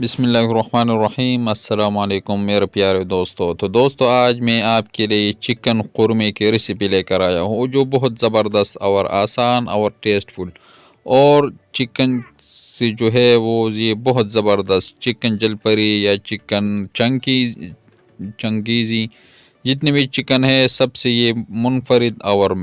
बिस्मिल्लाहिर्रहमानिर्रहीम। अस्सलाम वालेकुम मेरे प्यारे दोस्तों। तो दोस्तों, आज मैं आपके लिए चिकन कुरमे की रेसिपी लेकर आया हूँ, जो बहुत ज़बरदस्त और आसान और टेस्टफुल और चिकन से जो है वो ये बहुत ज़बरदस्त चिकन जलपरी या चिकन चंगीज़ी, जितने भी चिकन है सबसे ये मुनफरिद और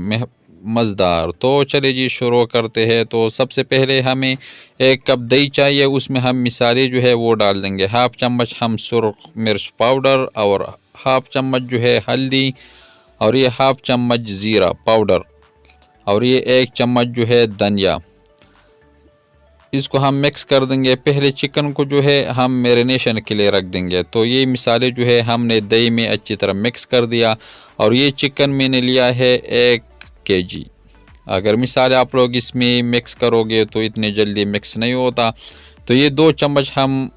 मज़ेदार। तो चलिए जी शुरू करते हैं। तो सबसे पहले हमें 1 कप दही चाहिए, उसमें हम मिसाले जो है वो डाल देंगे। हाफ़ चम्मच हम सुरख मिर्च पाउडर और हाफ़ चम्मच जो है हल्दी, और ये हाफ़ चम्मच ज़ीरा पाउडर, और ये 1 चम्मच जो है धनिया। इसको हम मिक्स कर देंगे। पहले चिकन को जो है हम मैरिनेशन के लिए रख देंगे। तो ये मिसाले जो है हमने दही में अच्छी तरह मिक्स कर दिया, और ये चिकन मैंने लिया है 1 kg। अगर मिसाल आप लोग इसमें मिक्स करोगे तो इतने जल्दी मिक्स नहीं होता। तो ये 2 चम्मच हम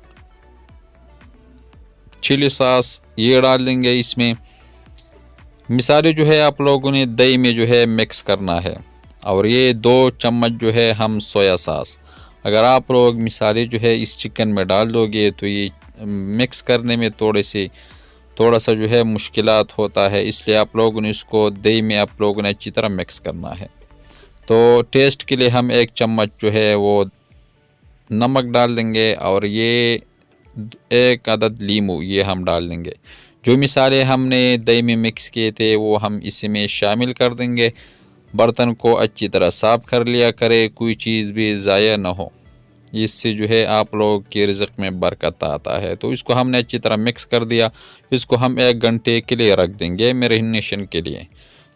चिली सॉस ये डाल देंगे इसमें। मिसाले जो है आप लोगों ने दही में जो है मिक्स करना है। और ये 2 चम्मच जो है हम सोया सॉस, अगर आप लोग मिसाले जो है इस चिकन में डाल दोगे तो ये मिक्स करने में थोड़ा सा जो है मुश्किलात होता है, इसलिए आप लोगों ने इसको दही में आप लोगों ने अच्छी तरह मिक्स करना है। तो टेस्ट के लिए हम 1 चम्मच जो है वो नमक डाल देंगे, और ये 1 अदद लीमू ये हम डाल देंगे। जो मिसाले हमने दही में मिक्स किए थे वो हम इसमें शामिल कर देंगे। बर्तन को अच्छी तरह साफ़ कर लिया करें, कोई चीज़ भी ज़ाया ना हो, इससे जो है आप लोग के रिज़्क़ में बरकत आता है। तो इसको हमने अच्छी तरह मिक्स कर दिया। इसको हम 1 घंटे के लिए रख देंगे मैरिनेशन के लिए।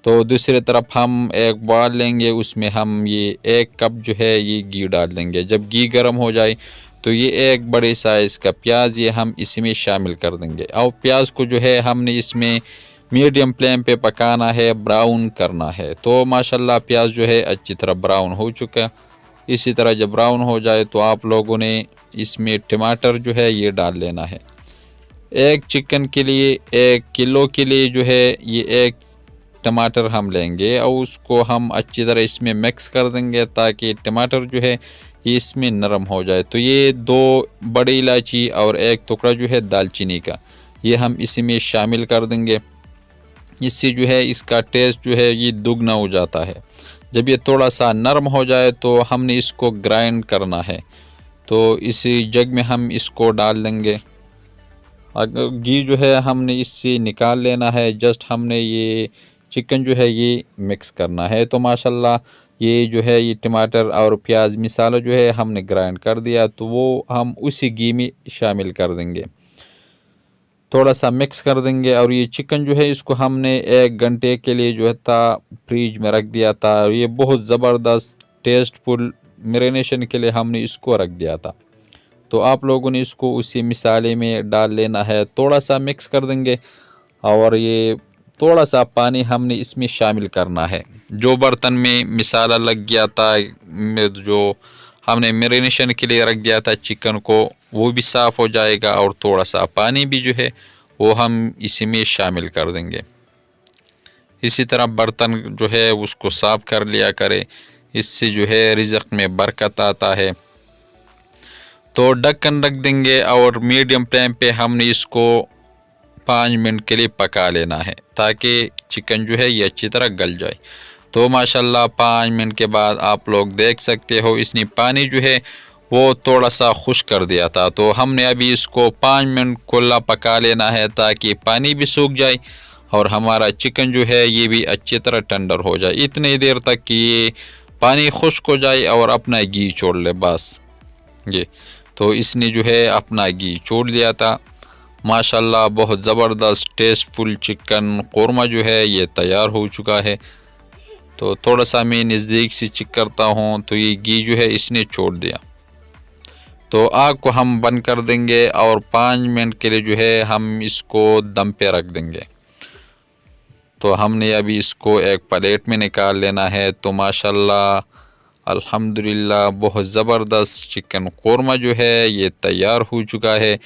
तो दूसरी तरफ हम एक बाउल लेंगे, उसमें हम ये 1 कप जो है ये घी डाल देंगे। जब घी गर्म हो जाए तो ये 1 बड़े साइज़ का प्याज ये हम इसमें शामिल कर देंगे, और प्याज को जो है हमने इसमें मीडियम फ्लेम पे पकाना है, ब्राउन करना है। तो माशाल्लाह प्याज जो है अच्छी तरह ब्राउन हो चुका। इसी तरह जब ब्राउन हो जाए तो आप लोगों ने इसमें टमाटर जो है ये डाल लेना है। 1 चिकन के लिए 1 किलो के लिए जो है ये 1 टमाटर हम लेंगे, और उसको हम अच्छी तरह इसमें मिक्स कर देंगे ताकि टमाटर जो है ये इसमें नरम हो जाए। तो ये 2 बड़ी इलायची और 1 टुकड़ा जो है दालचीनी का ये हम इसमें शामिल कर देंगे। इससे जो है इसका टेस्ट जो है ये दुगना हो जाता है। जब ये थोड़ा सा नरम हो जाए तो हमने इसको ग्राइंड करना है। तो इसी जग में हम इसको डाल देंगे। अगर घी जो है हमने इससे निकाल लेना है, जस्ट हमने ये चिकन जो है ये मिक्स करना है। तो माशाल्लाह ये जो है ये टमाटर और प्याज मिसाला जो है हमने ग्राइंड कर दिया, तो वो हम उसी घी में शामिल कर देंगे, थोड़ा सा मिक्स कर देंगे। और ये चिकन जो है इसको हमने 1 घंटे के लिए जो है था फ्रीज में रख दिया था, और ये बहुत ज़बरदस्त टेस्टफुल मैरिनेशन के लिए हमने इसको रख दिया था। तो आप लोगों ने इसको उसी मिसाले में डाल लेना है, थोड़ा सा मिक्स कर देंगे, और ये थोड़ा सा पानी हमने इसमें शामिल करना है। जो बर्तन में मिसाला लग गया था, जो हमने मैरिनेशन के लिए रख दिया था चिकन को, वो भी साफ़ हो जाएगा, और थोड़ा सा पानी भी जो है वो हम इसी में शामिल कर देंगे। इसी तरह बर्तन जो है उसको साफ़ कर लिया करें, इससे जो है रिज़्क़ में बरकत आता है। तो ढक्कन रख देंगे, और मीडियम फ्लेम पे हमने इसको 5 मिनट के लिए पका लेना है, ताकि चिकन जो है ये अच्छी तरह गल जाए। तो माशाल्लाह 5 मिनट के बाद आप लोग देख सकते हो इसने पानी जो है वो थोड़ा सा खुश कर दिया था। तो हमने अभी इसको 5 मिनट खुला पका लेना है, ताकि पानी भी सूख जाए और हमारा चिकन जो है ये भी अच्छी तरह टेंडर हो जाए। इतनी देर तक कि ये पानी खुश्क हो जाए और अपना घी छोड़ ले, बस ये। तो इसने जो है अपना घी छोड़ दिया था। माशाल्लाह बहुत ज़बरदस्त टेस्टफुल चिकन कोरमा जो है ये तैयार हो चुका है। तो थोड़ा सा मैं नज़दीक से चेक करता हूँ, तो ये घी जो है इसने छोड़ दिया। तो आग को हम बंद कर देंगे, और 5 मिनट के लिए जो है हम इसको दम पे रख देंगे। तो हमने अभी इसको एक प्लेट में निकाल लेना है। तो माशाल्लाह अल्हम्दुलिल्लाह बहुत ज़बरदस्त चिकन कोरमा जो है ये तैयार हो चुका है।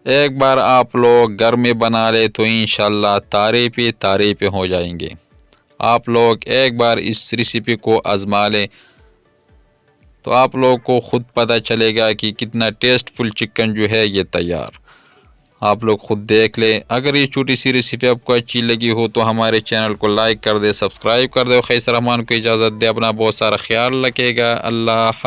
एक बार आप लोग घर में बना ले तो इंशाल्लाह तारीफ़ हो जाएंगे। आप लोग एक बार इस रेसिपी को आज़मा लें तो आप लोगों को ख़ुद पता चलेगा कि कितना टेस्टफुल चिकन जो है ये तैयार। आप लोग खुद देख लें। अगर ये छोटी सी रेसिपी आपको अच्छी लगी हो तो हमारे चैनल को लाइक कर दे, सब्सक्राइब कर दे। खैसर रहमान को इजाज़त दे, अपना बहुत सारा ख्याल रखेगा। अल्लाह हाफ़िज़।